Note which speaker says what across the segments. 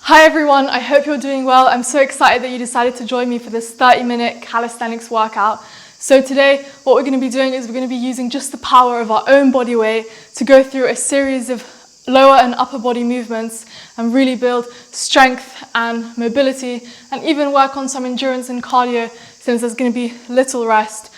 Speaker 1: Hi everyone, I hope you're doing well. I'm so excited that you decided to join me for this 30-minute calisthenics workout. So today, what we're going to be doing is we're going to be using just the power of our own body weight to go through a series of lower and upper body movements and really build strength and mobility and even work on some endurance and cardio since there's going to be little rest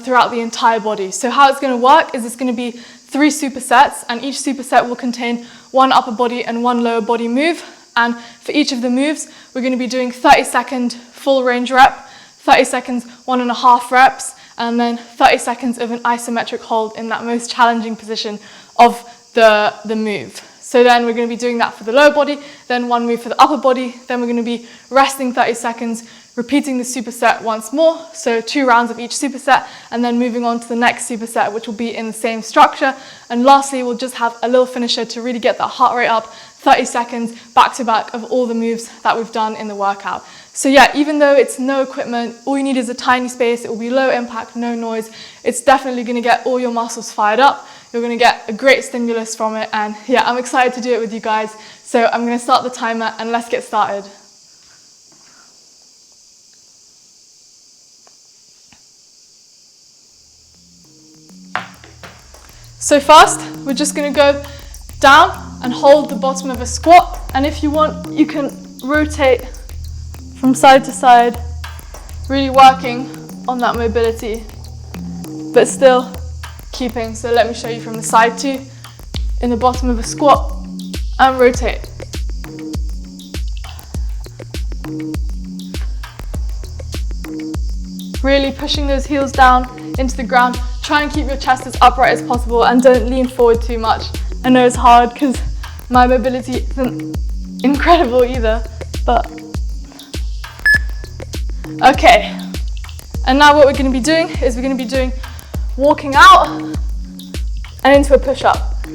Speaker 1: throughout the entire body. So how it's going to work is it's going to be 3 supersets, and each superset will contain 1 upper body and 1 lower body move. And for each of the moves, we're going to be doing 30-second full range rep, 30 seconds 1.5 reps, and then 30 seconds of an isometric hold in that most challenging position of the move. So then we're going to be doing that for the lower body, then 1 move for the upper body, then we're going to be resting 30 seconds, repeating the superset once more, so 2 rounds of each superset, and then moving on to the next superset, which will be in the same structure. And lastly, we'll just have a little finisher to really get that heart rate up, 30 seconds back to back of all the moves that we've done in the workout. So yeah, even though it's no equipment, all you need is a tiny space, it will be low impact, no noise, it's definitely going to get all your muscles fired up. You're going to get a great stimulus from it, and yeah, I'm excited to do it with you guys. So I'm going to start the timer and let's get started. So first, we're just going to go down and hold the bottom of a squat, and if you want, you can rotate from side to side, really working on that mobility, but still keeping. So let me show you from the side too, in the bottom of a squat, and rotate. Really pushing those heels down into the ground. Try and keep your chest as upright as possible and don't lean forward too much. I know it's hard because my mobility isn't incredible either, but okay. And now what we're going to be doing is we're going to be doing walking out and into a push-up.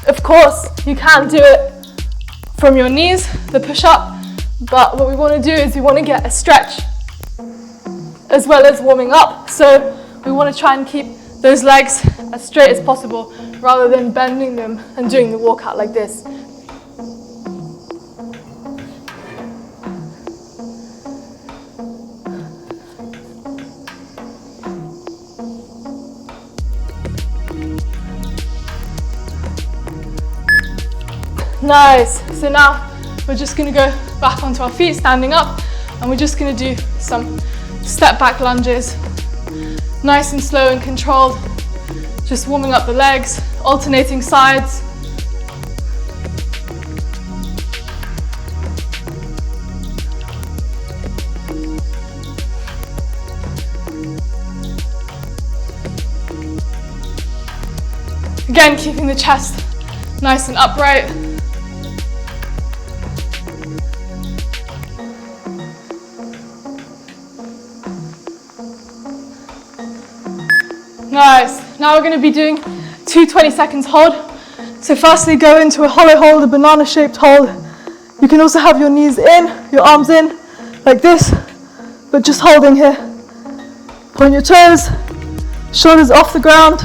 Speaker 1: Of course, you can do it from your knees, the push-up, but what we want to do is we want to get a stretch as well as warming up. So we want to try and keep those legs as straight as possible rather than bending them and doing the walkout like this. Nice. So now we're just going to go back onto our feet, standing up, and we're just going to do some step back lunges. Nice and slow and controlled, just warming up the legs, alternating sides. Again, keeping the chest nice and upright. Nice. Now we're going to be doing 2 20-second hold. So firstly, go into a hollow hold, a banana-shaped hold. You can also have your knees in, your arms in, like this, but just holding here. Point your toes, shoulders off the ground.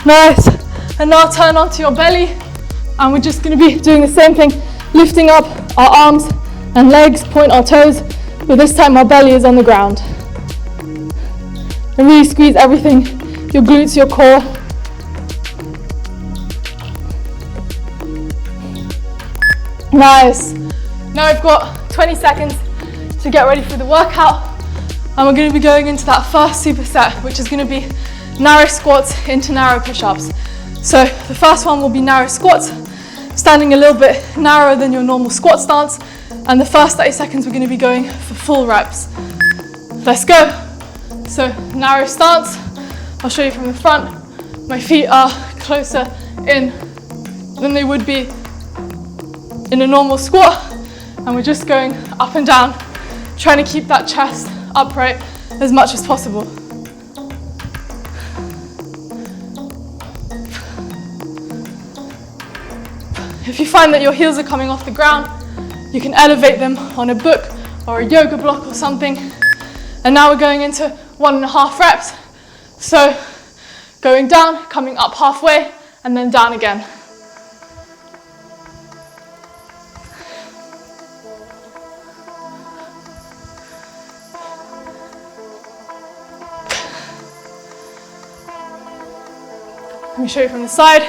Speaker 1: Nice. And now turn onto your belly, and we're just going to be doing the same thing, lifting up our arms and legs, point our toes, but this time our belly is on the ground. And really squeeze everything, your glutes, your core. Nice. Now we've got 20 seconds to get ready for the workout, and we're going to be going into that first superset, which is going to be narrow squats into narrow push-ups. So the first one will be narrow squats, standing a little bit narrower than your normal squat stance, and the first 30 seconds we're going to be going for full reps. Let's go. So narrow stance, I'll show you from the front. My feet are closer in than they would be in a normal squat, and we're just going up and down, trying to keep that chest upright as much as possible. If you find that your heels are coming off the ground, you can elevate them on a book or a yoga block or something. And now we're going into 1.5 reps. So going down, coming up halfway, and then down again. me show you from the side.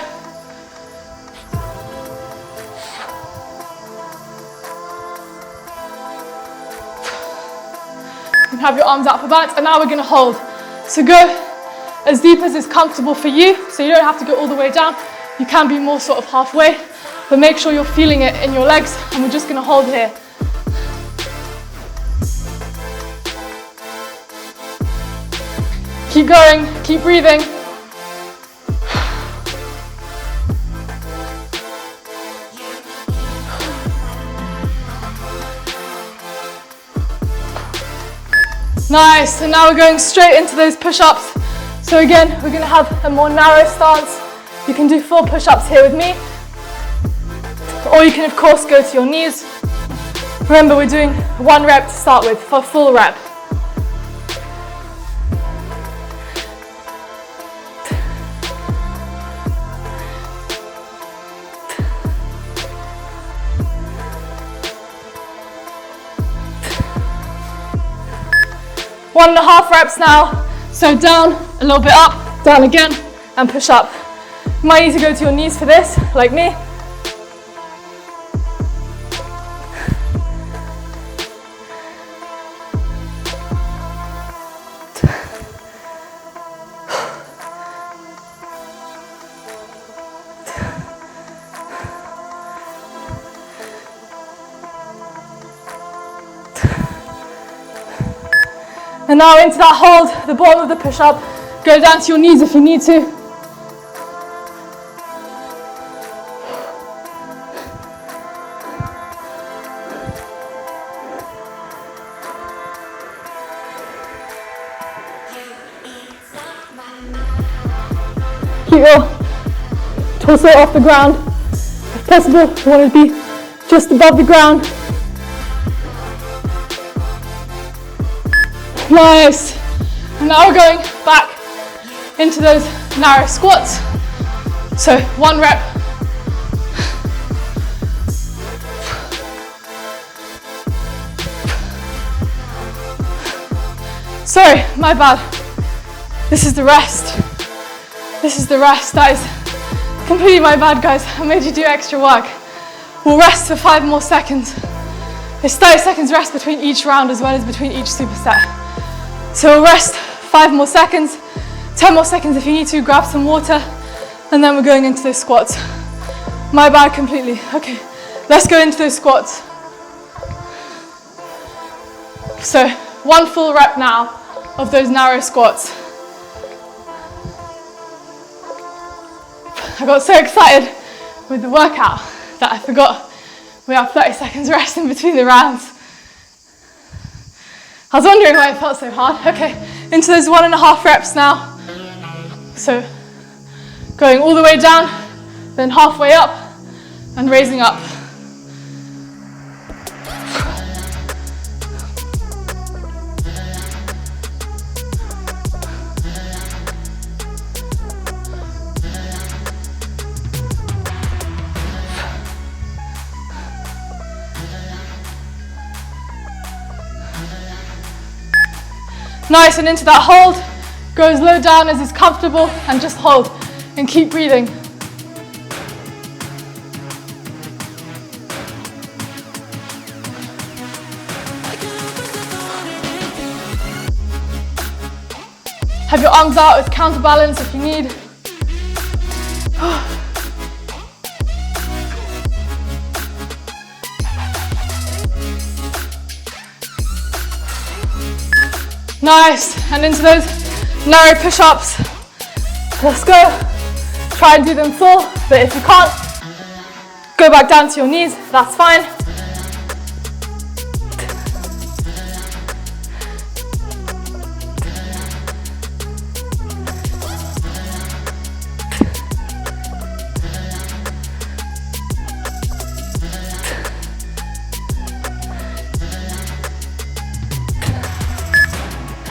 Speaker 1: You can have your arms out for balance, and now we're going to hold. So go as deep as is comfortable for you, so you don't have to go all the way down. You can be more sort of halfway, but make sure you're feeling it in your legs, and we're just going to hold here. Keep going, keep breathing. Nice, and now we're going straight into those push-ups. So again, we're going to have a more narrow stance. You can do 4 push-ups here with me, or you can of course go to your knees. Remember, we're doing 1 rep to start with for a full rep. One and a half reps now. So down, a little bit up, down again, and push up. You might need to go to your knees for this, like me. And now into that hold, the bottom of the push-up. Go down to your knees if you need to. Keep your torso off the ground. If possible, you want to be just above the ground. Nice. And now we're going back into those narrow squats. So 1 rep. Sorry, my bad. This is the rest. This is the rest. That is completely my bad, guys. I made you do extra work. We'll rest for 5 more seconds. It's 30 seconds rest between each round as well as between each superset. So we'll rest 5 more seconds, 10 more seconds if you need to, grab some water, and then we're going into those squats. My bad completely. Okay, let's go into those squats. So 1 full rep now of those narrow squats. I got so excited with the workout that I forgot we have 30 seconds rest in between the rounds. I was wondering why it felt so hard. Okay, into those 1.5 reps now. So going all the way down, then halfway up, and raising up. Nice, and into that hold. Go as low down as is comfortable and just hold and keep breathing. Have your arms out as counterbalance if you need. Nice, and into those narrow push-ups. Let's go. Try and do them full, but if you can't, go back down to your knees, that's fine.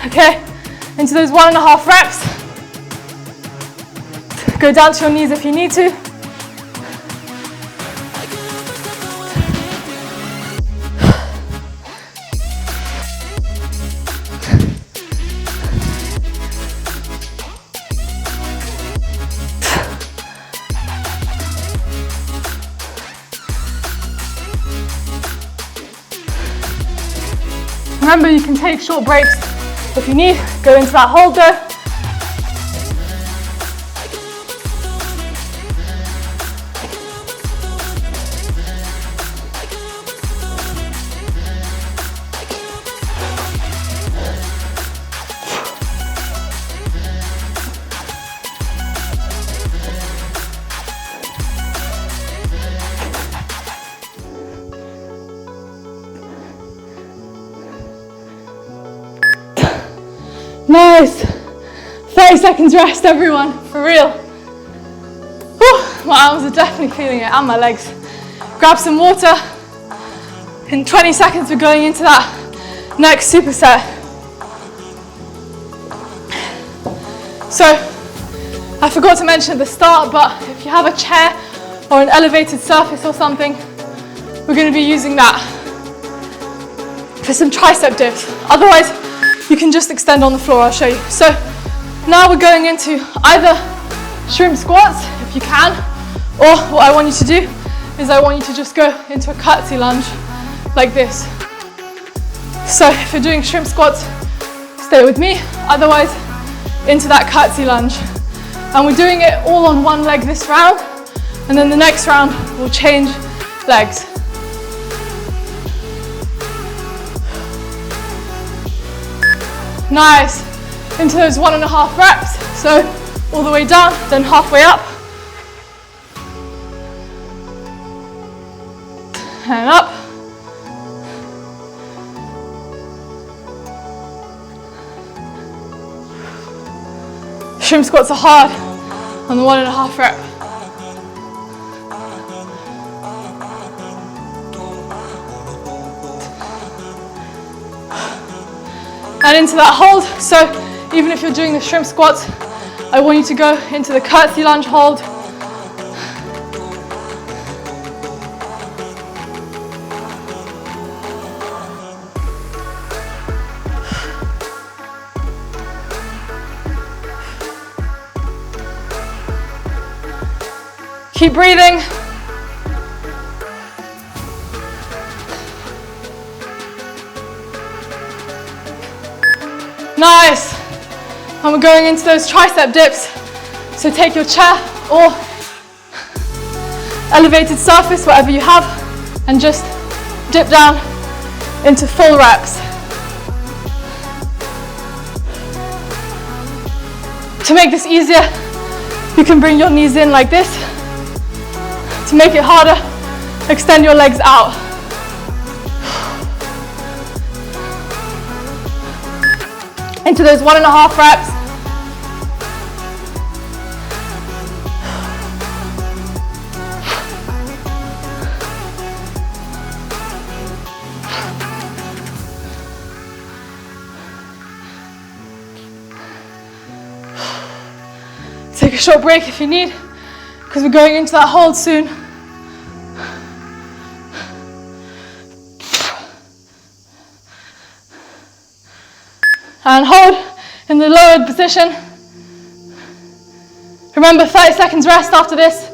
Speaker 1: Okay, into those 1.5 reps. Go down to your knees if you need to. Remember, you can take short breaks if you need. Go into that hold though. Nice. 30 seconds rest, everyone, for real. Whew, my arms are definitely feeling it, and my legs. Grab some water. In 20 seconds, we're going into that next superset. So, I forgot to mention at the start, but if you have a chair or an elevated surface or something, we're going to be using that for some tricep dips. Otherwise, you can just extend on the floor, I'll show you. So now we're going into either shrimp squats, if you can, or what I want you to do is I want you to just go into a curtsy lunge like this. So if you're doing shrimp squats, stay with me, otherwise into that curtsy lunge. And we're doing it all on one leg this round, and then the next round we'll change legs. Nice, into those 1.5 reps. So all the way down, then halfway up. And up. Shrimp squats are hard on the 1.5 rep. And into that hold. So even if you're doing the shrimp squats, I want you to go into the curtsy lunge hold. Keep breathing. Nice. And we're going into those tricep dips. So take your chair or elevated surface, whatever you have, and just dip down into full reps. To make this easier, you can bring your knees in like this. To make it harder, extend your legs out. Into those 1.5 reps. Take a short break if you need, because we're going into that hold soon. And hold in the lowered position. Remember, 30 seconds rest after this.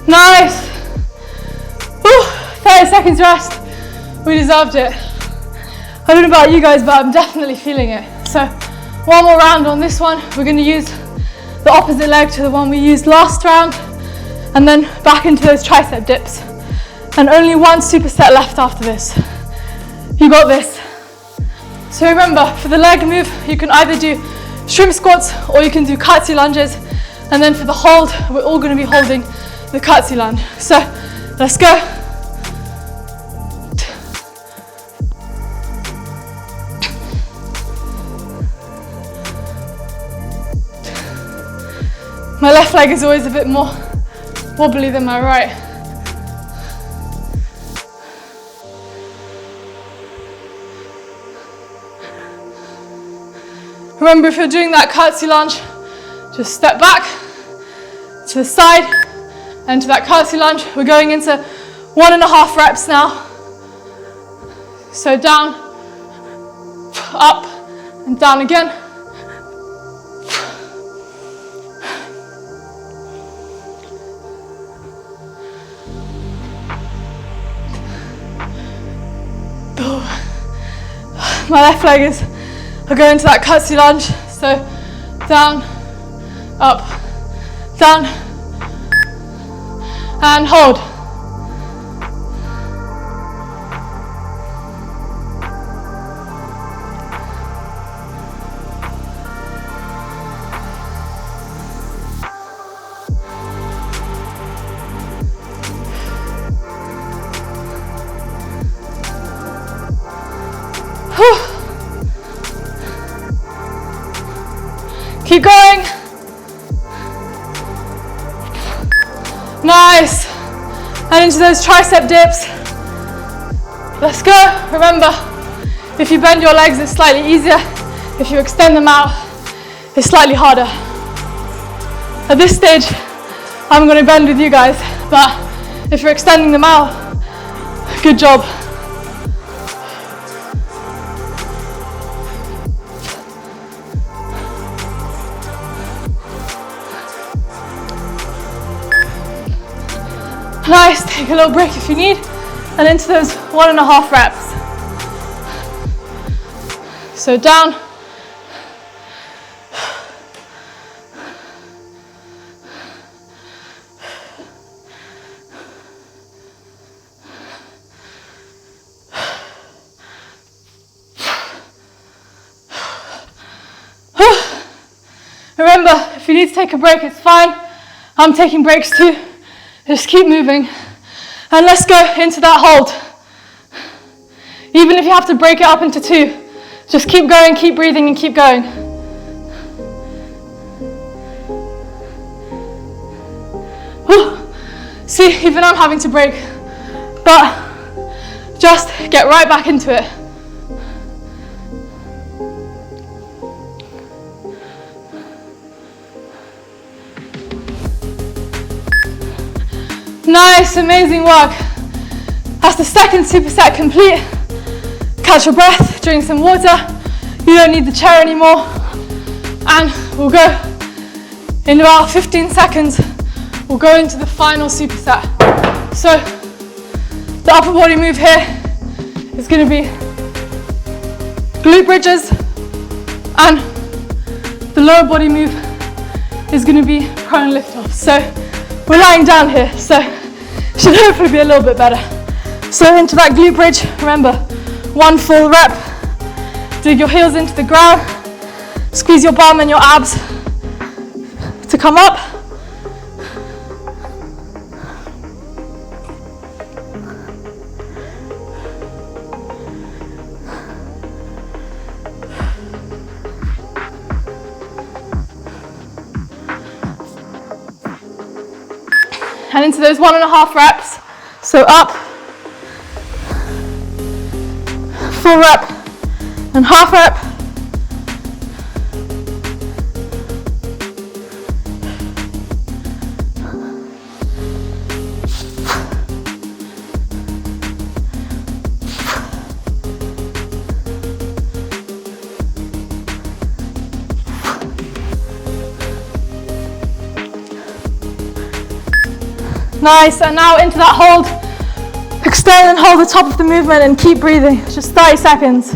Speaker 1: Nice. Whew, 30 seconds rest. We deserved it. I don't know about you guys, but I'm definitely feeling it. So one more round on this one. We're going to use the opposite leg to the one we used last round, and then back into those tricep dips. And only one superset left after this. You got this. So remember, for the leg move, you can either do shrimp squats or you can do curtsy lunges. And then for the hold, we're all going to be holding the curtsy lunge. So let's go. My left leg is always a bit more wobbly than my right. Remember, if you're doing that curtsy lunge, just step back to the side, and to that curtsy lunge. We're going into 1.5 reps now. So down, up, and down again. My left leg is, I'll go into that curtsy lunge. So down, up, down, and hold. Keep going. Nice. And into those tricep dips. Let's go. Remember, if you bend your legs, it's slightly easier. If you extend them out, it's slightly harder. At this stage, I'm going to bend with you guys, but if you're extending them out, good job. Nice, take a little break if you need, and into those 1.5 reps. So down. Remember, if you need to take a break, it's fine. I'm taking breaks too. Just keep moving. And let's go into that hold. Even if you have to break it up into 2, just keep going, keep breathing, and keep going. Whew. See, even I'm having to break, but just get right back into it. Nice, amazing work. That's the second superset complete. Catch your breath, drink some water. You don't need the chair anymore. And we'll go in about 15 seconds. We'll go into the final superset. So the upper body move here is going to be glute bridges, and the lower body move is going to be prone lift off. So we're lying down here, so it should hopefully be a little bit better. So into that glute bridge, remember, 1 full rep. Dig your heels into the ground, squeeze your bum and your abs to come up. And into those 1.5 reps. So up, full rep, and half rep. Nice, and now into that hold. Extend and hold the top of the movement and keep breathing. Just 30 seconds.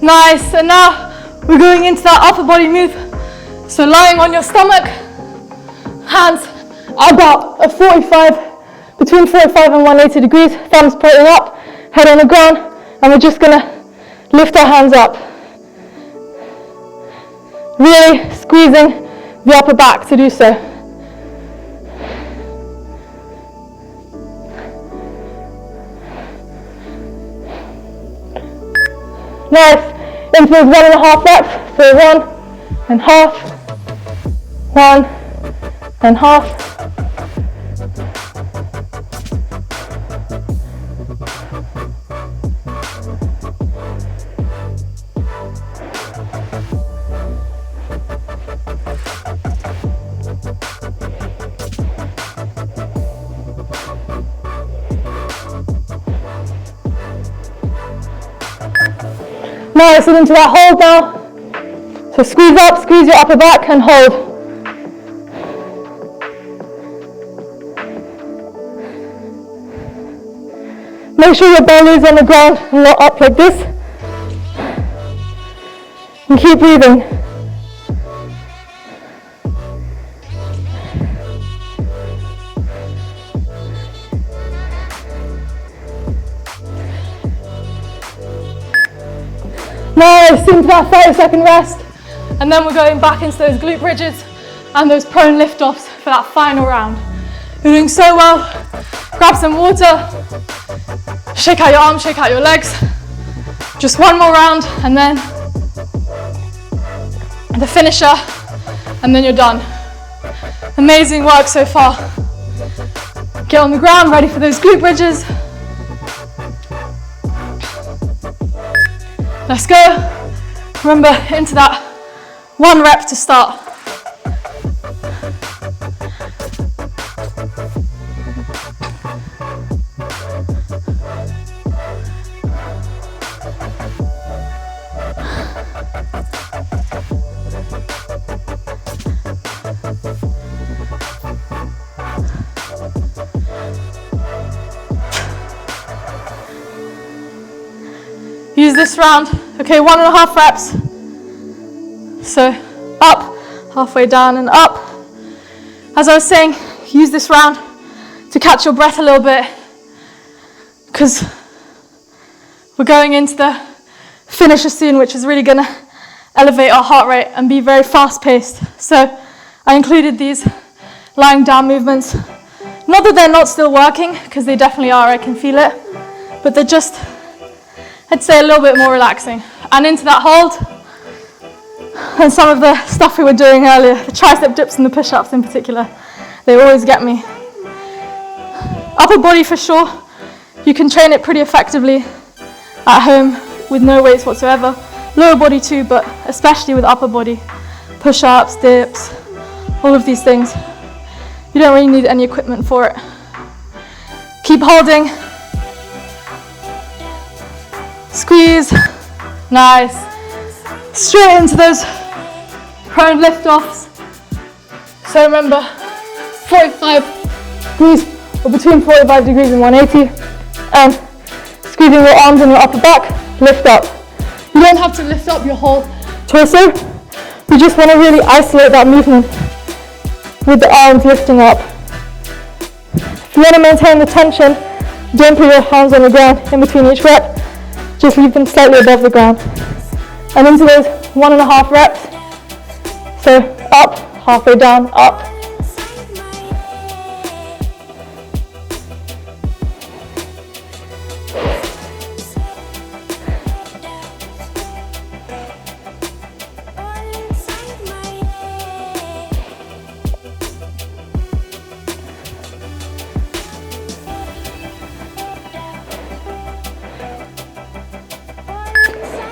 Speaker 1: Nice, and now we're going into that upper body move. So lying on your stomach, hands about between 45 and 180 degrees, thumbs pointing up, head on the ground, and we're just gonna lift our hands up. Really squeezing the upper back to do so.
Speaker 2: Nice. Into those 1.5 reps. So 1.5, 1.5. Nice, and into that hold now. So squeeze up, squeeze your upper back and hold. Make sure your belly is on the ground and not up like this. And keep breathing. Nice, into that 30-second rest. And then we're going back into those glute bridges and those prone lift-offs for that final round. You're doing so well. Grab some water. Shake out your arms, shake out your legs. Just one more round and then the finisher, and then you're done. Amazing work so far. Get on the ground, ready for those glute bridges. Let's go. Remember, into that 1 rep to start. Use this round, okay, 1.5 reps. So up, halfway down and up. As I was saying, use this round to catch your breath a little bit because we're going into the finisher soon, which is really gonna elevate our heart rate and be very fast paced. So I included these lying down movements. Not that they're not still working, because they definitely are, I can feel it, but they're just, I'd say, a little bit more relaxing. And into that hold, and some of the stuff we were doing earlier, the tricep dips and the push-ups in particular, they always get me. Upper body for sure, you can train it pretty effectively at home with no weights whatsoever. Lower body too, but especially with upper body. Push-ups, dips, all of these things. You don't really need any equipment for it. Keep holding. Squeeze, nice. Straight into those prone lift-offs. So remember, 45 degrees, or between 45 degrees and 180, and squeezing your arms and your upper back, lift up. You don't have to lift up your whole torso, you just want to really isolate that movement with the arms lifting up. If you want to maintain the tension, don't put your hands on the ground in between each rep. Just leave them slightly above the ground. And into those 1.5 reps. So up, halfway down, up.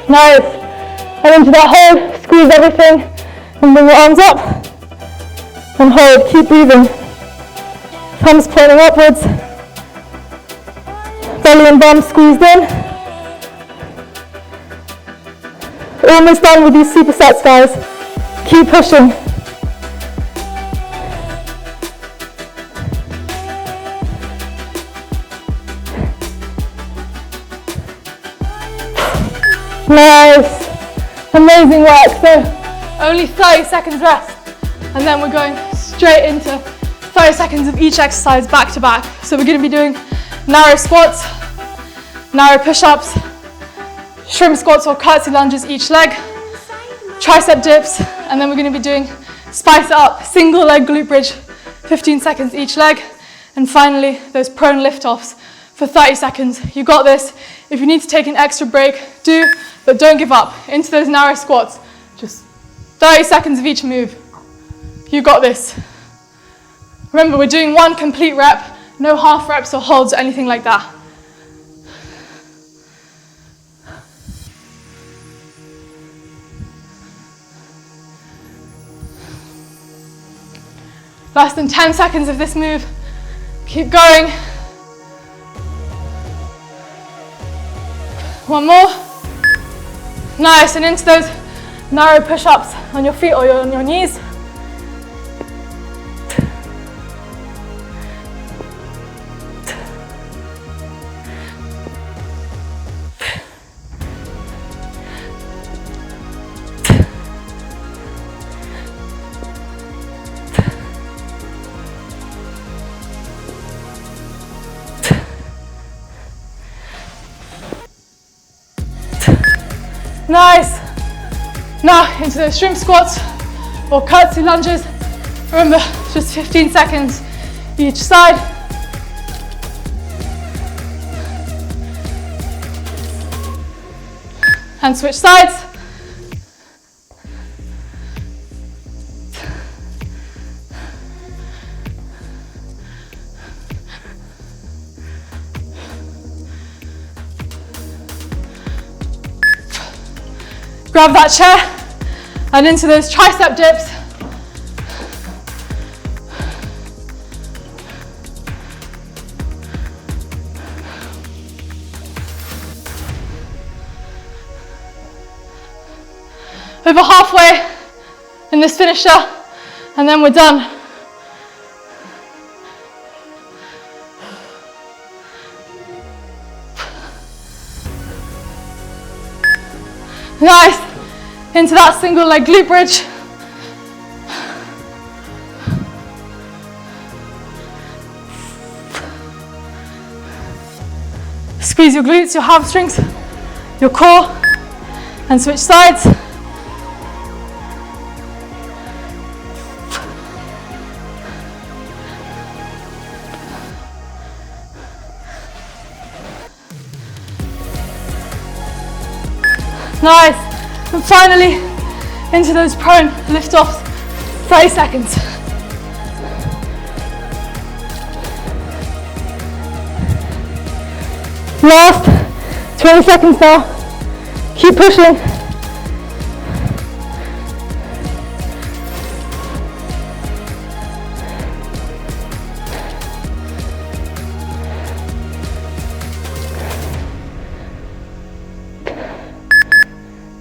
Speaker 2: Nice. And into that hold, squeeze everything and bring your arms up and hold. Keep breathing. Thumbs pointing upwards. Belly and bum squeezed in. Almost done with these supersets, guys. Keep pushing. Nice, amazing work. So only 30 seconds rest, and then we're going straight into 30 seconds of each exercise back to back. So we're going to be doing narrow squats, narrow push-ups, shrimp squats or curtsy lunges each leg, tricep dips, and then we're going to be doing spice it up, single leg glute bridge, 15 seconds each leg, and finally those prone lift-offs for 30 seconds. You got this. If you need to take an extra break, do.
Speaker 1: but don't give up. Into those narrow squats. Just 30 seconds of each move. You got this. Remember, we're doing one complete rep, no half reps or holds or anything like that. Less than 10 seconds of this move. Keep going. One more. Nice, and into those narrow push-ups on your feet or on your knees. Nice. Now into those shrimp squats or curtsy lunges. Remember, just 15 seconds each side. And switch sides. Grab that chair and into those tricep dips. Over halfway in this finisher, and then we're done. Nice. Into that single leg glute bridge. Squeeze your glutes, your hamstrings, your core, and switch sides. Nice. And finally, into those prone lift-offs, 30 seconds. Last 20 seconds now. Keep pushing.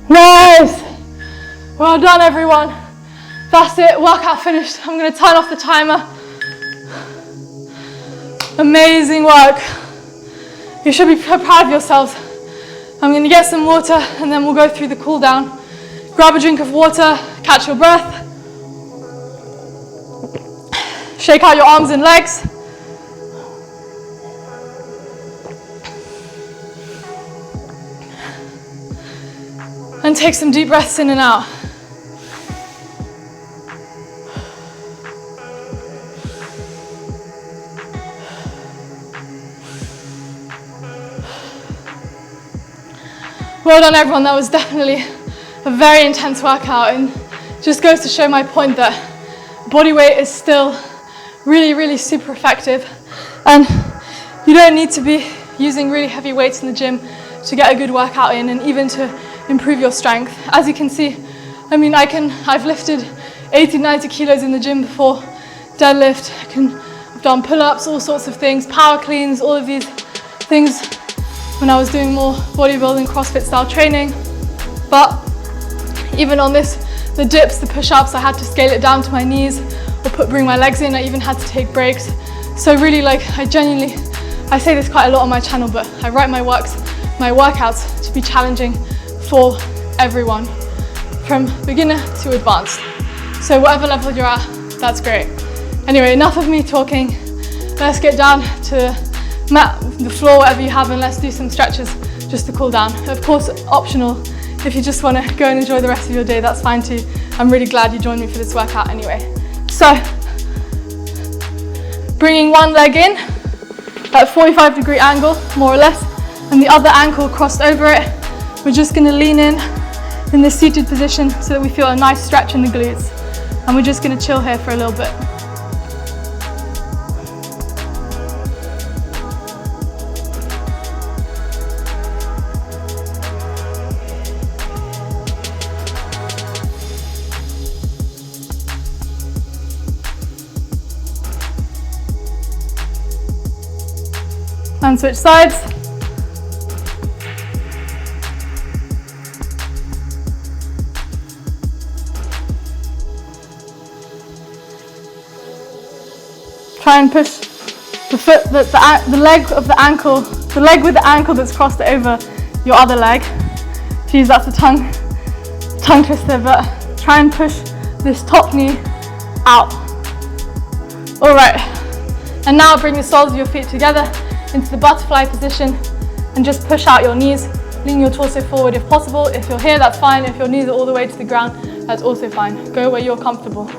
Speaker 1: Nice. Well done, everyone. That's it, workout finished. I'm gonna turn off the timer. Amazing work. You should be proud of yourselves. I'm gonna get some water and then we'll go through the cool down. Grab a drink of water, catch your breath. Shake out your arms and legs. And take some deep breaths in and out. Well done, everyone. That was definitely a very intense workout, and just goes to show my point that body weight is still really, really super effective, and you don't need to be using really heavy weights in the gym to get a good workout in, and even to improve your strength. As you can see, I mean, I've lifted 80, 90 kilos in the gym before, deadlift, I've done pull-ups, all sorts of things, power cleans, all of these things when I was doing more bodybuilding, CrossFit style training. But even on this, the dips, the push-ups, I had to scale it down to my knees or bring my legs in. I even had to take breaks. So really, like, I say this quite a lot on my channel, but I write my workouts to be challenging for everyone, from beginner to advanced. So whatever level you're at, that's great. Anyway, enough of me talking. Let's get down to mat, the floor, whatever you have, and let's do some stretches just to cool down. Of course, optional. If you just want to go and enjoy the rest of your day, that's fine too. I'm really glad you joined me for this workout anyway. So, bringing one leg in at a 45-degree angle, more or less, and the other ankle crossed over it. we're just gonna lean in this seated position so that we feel a nice stretch in the glutes. And we're just gonna chill here for a little bit. And switch sides. Try and push the foot, the leg of the ankle, the leg with the ankle that's crossed over your other leg. Geez, that's a tongue twister, but try and push this top knee out. All right, and now bring the soles of your feet together into the butterfly position and just push out your knees. Lean your torso forward if possible. If you're here, that's fine. If your knees are all the way to the ground, that's also fine. Go where you're comfortable.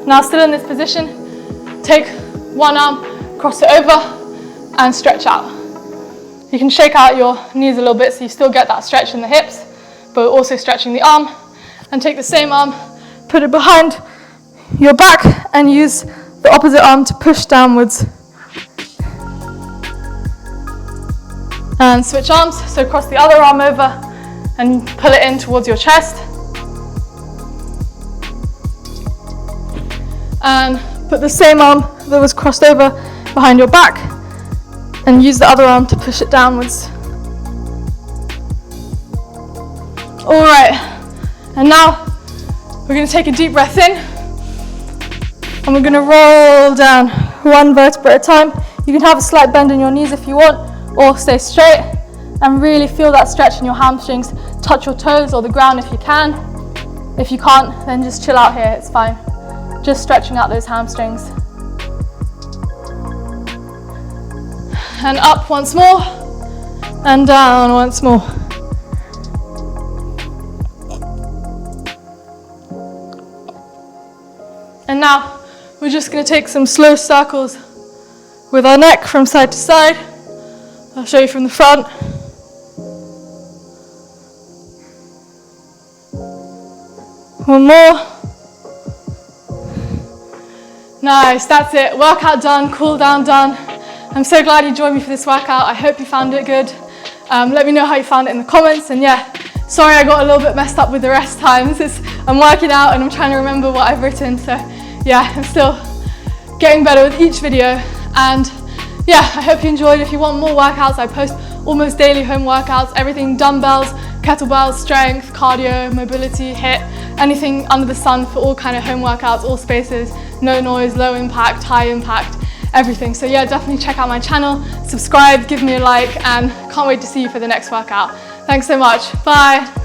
Speaker 1: Now, still in this position, take one arm, cross it over, and stretch out. You can shake out your knees a little bit so you still get that stretch in the hips, but also stretching the arm. And take the same arm, put it behind your back, and use the opposite arm to push downwards. And switch arms, so cross the other arm over and pull it in towards your chest. And put the same arm that was crossed over behind your back and use the other arm to push it downwards. All right, and now we're going to take a deep breath in and we're going to roll down one vertebra at a time. You can have a slight bend in your knees if you want, or stay straight and really feel that stretch in your hamstrings. Touch your toes or the ground if you can. If you can't, then just chill out here, it's fine. Just stretching out those hamstrings. And up once more, and down once more. And now, we're just going to take some slow circles with our neck from side to side. I'll show you from the front. One more. Nice, that's it. Workout done, cool down done. I'm so glad you joined me for this workout. I hope you found it good. Let me know how you found it in the comments. And yeah, sorry I got a little bit messed up with the rest times. I'm working out and I'm trying to remember what I've written. So yeah, I'm still getting better with each video. And yeah, I hope you enjoyed. If you want more workouts, I post almost daily home workouts, everything dumbbells, kettlebells, strength, cardio, mobility, HIIT, anything under the sun for all kind of home workouts, all spaces, no noise, low impact, high impact, everything. So yeah, definitely check out my channel, subscribe, give me a like, and can't wait to see you for the next workout. Thanks so much. Bye.